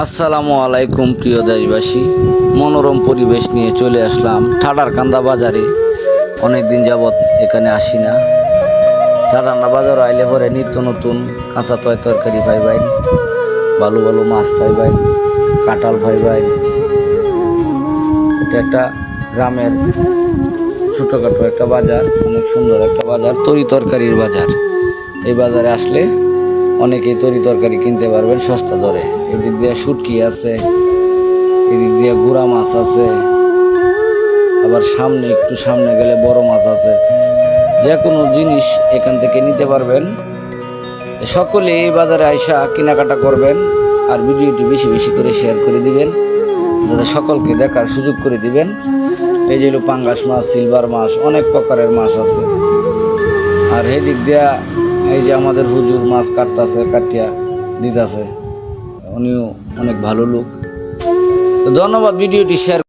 আসসালামু আলাইকুম প্রিয় দেশবাসী, মনোরম পরিবেশ নিয়ে চলে আসলাম ঠাডারকান্দা বাজারে। অনেক দিন যাবৎ এখানে আসি না। ঠাডারকান্দা বাজার আইলে পরে নিত্য নতুন কাঁচা তরকারি পাইবেন, ভালো ভালো মাছ পাইবেন, কাঁঠাল পাইবেন। এটা একটা গ্রামের ছোটোখাটো একটা বাজার, অনেক সুন্দর একটা বাজার, তরকারির বাজার। এই বাজারে আসলে অনেকেই তরকারি কিনতে পারবেন সস্তা দরে। এদিক দিয়ে শুটকি আছে, এদিক দিয়ে গুড়া মাছ আছে, আবার একটু সামনে গেলে বড় মাছ আছে। যে কোনো জিনিস এখান থেকে নিতে পারবেন। সকলে এই বাজারে আইসা কেনাকাটা করবেন, আর ভিডিওটি বেশি বেশি করে শেয়ার করে দিবেন, যাতে সকলকে দেখার সুযোগ করে দিবেন। এই যে পাঙ্গাস মাছ, সিলভার মাছ, অনেক প্রকারের মাছ আছে। আর এদিক দিয়া এই যে আমাদের হুজুর মাছ কাটিয়া দিতেছে, উনিও অনেক ভালো লোক। তো ধন্যবাদ, ভিডিওটি শেয়ার